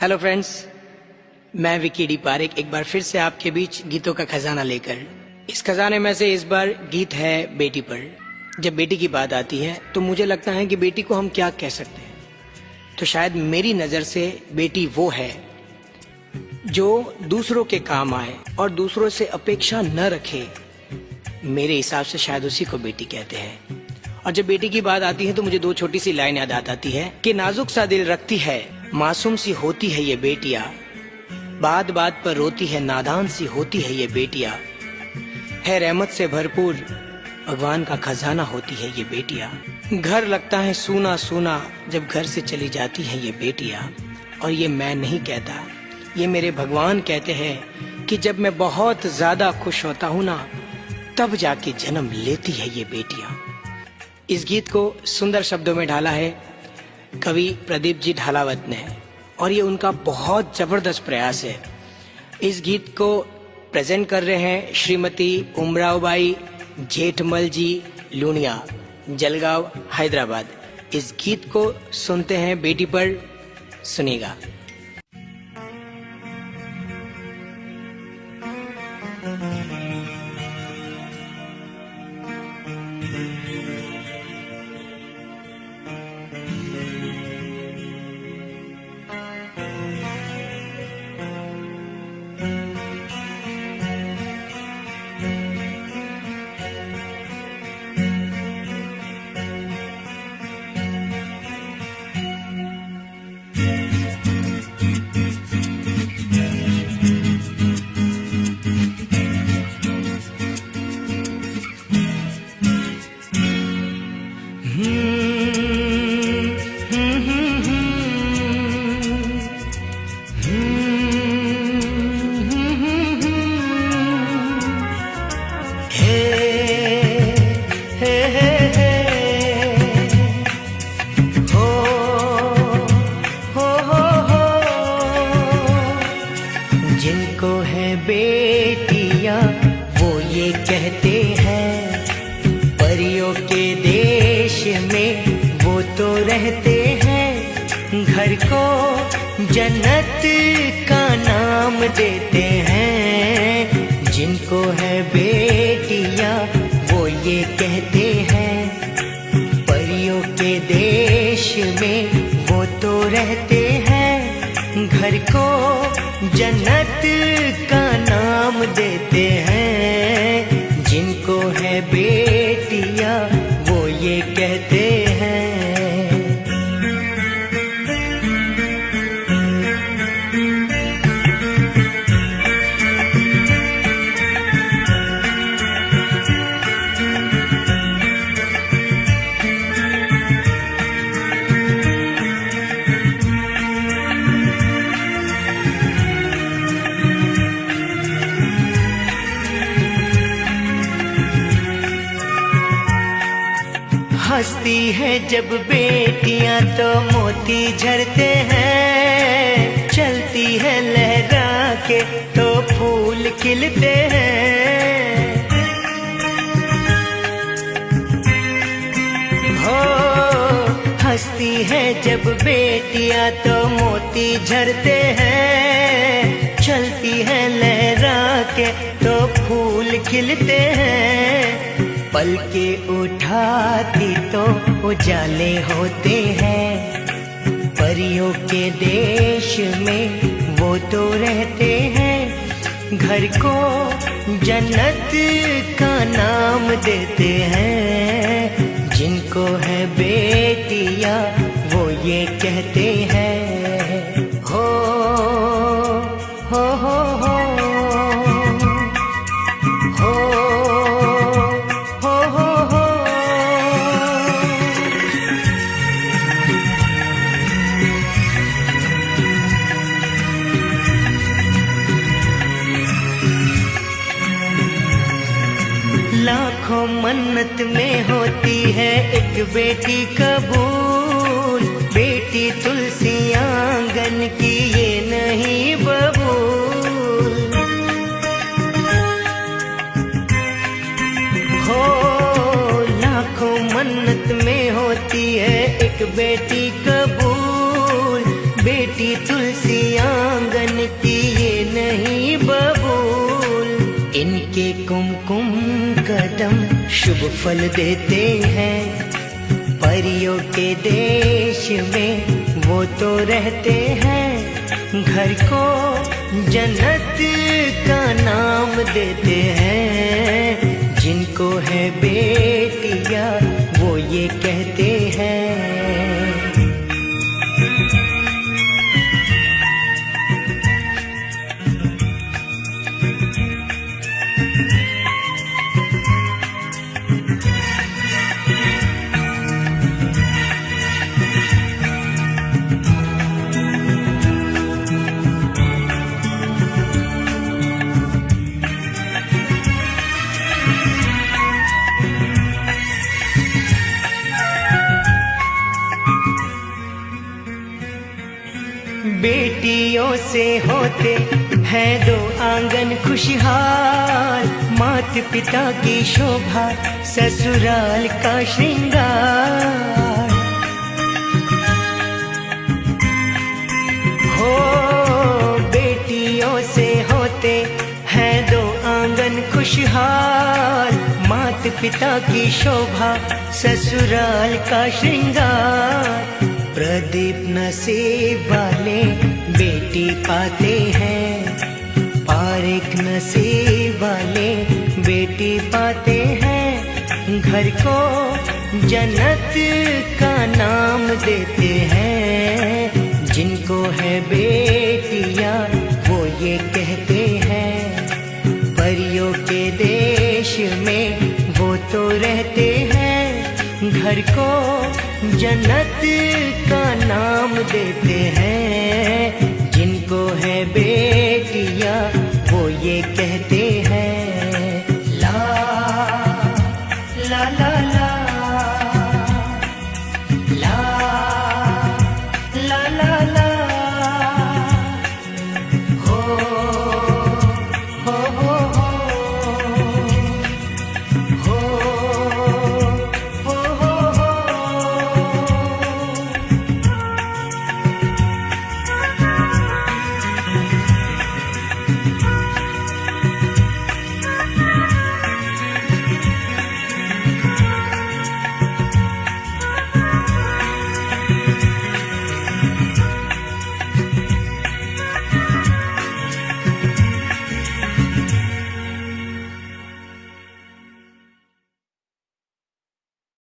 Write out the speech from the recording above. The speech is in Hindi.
हेलो फ्रेंड्स, मैं विकी डी पारेख एक बार फिर से आपके बीच गीतों का खजाना लेकर। इस खजाने में से इस बार गीत है बेटी पर। जब बेटी की बात आती है तो मुझे लगता है कि बेटी को हम क्या कह सकते हैं। तो शायद मेरी नजर से बेटी वो है जो दूसरों के काम आए और दूसरों से अपेक्षा न रखे। मेरे हिसाब से शायद उसी को बेटी कहते हैं। और जब बेटी की बात आती है तो मुझे दो छोटी सी लाइन याद आती है कि नाजुक सा दिल रखती है, मासूम सी होती है ये बेटियां, बात बात पर रोती है, नादान सी होती है ये बेटियां, है रहमत से भरपूर भगवान का खजाना होती है ये बेटियां। घर लगता है सूना सूना जब घर से चली जाती है ये बेटियां। और ये मैं नहीं कहता, ये मेरे भगवान कहते हैं कि जब मैं बहुत ज्यादा खुश होता हूँ ना, तब जाके जन्म लेती है ये बेटियां। इस गीत को सुंदर शब्दों में ढाला है कवि प्रदीप जी ढालावत ने, और ये उनका बहुत जबरदस्त प्रयास है। इस गीत को प्रेजेंट कर रहे हैं श्रीमती उमरावबाई जेठमल जी लूनिया, जलगांव, हैदराबाद। इस गीत को सुनते हैं बेटी पर, सुनिएगा। जिनको है बेटियां वो ये कहते हैं, परियों के देश में वो तो रहते हैं, घर को जन्नत का नाम देते हैं। जिनको है बेटियां वो ये कहते हैं, परियों के देश में वो तो रहते हैं, घर को जन्नत का नाम देते हैं। जिनको है बेटियां वो ये कहते हैं। हंसती है जब बेटियां तो मोती झरते हैं, चलती है लहरा के तो फूल खिलते हैं। हो हंसती है जब बेटियां तो मोती झरते हैं, चलती है लहरा के तो फूल खिलते हैं। पल के उठाती तो उजाले होते हैं, परियों के देश में वो तो रहते हैं, घर को जन्नत का नाम देते हैं। जिनको है बेटियां वो ये कहते हैं। हो हो लाखों मन्नत में होती है एक बेटी कबूल, बेटी तुलसी आंगन की ये नहीं बबूल। हो लाखों मन्नत में होती है एक बेटी कबूल, बेटी तुलसी तुलसी आंगन की ये नहीं बबूल। इनके कुमकुम कदम शुभ फल देते हैं, परियों के देश में वो तो रहते हैं। घर को जन्नत का नाम देते हैं, जिनको है बेटियां वो ये कहते हैं। बेटियों से होते हैं दो आंगन खुशहाल, माता पिता की शोभा ससुराल का श्रृंगार। हो बेटियों से होते हैं दो आंगन खुशहाल, माता पिता की शोभा ससुराल का श्रृंगार। प्रदीप नसीब वाले बेटी पाते हैं, पारिक नसीब वाले बेटी पाते हैं। घर को जन्नत का नाम देते हैं, जिनको है बेटियां वो ये कहते हैं। परियों के देश में वो तो रहते हैं, घर को जन्नत का नाम देते हैं।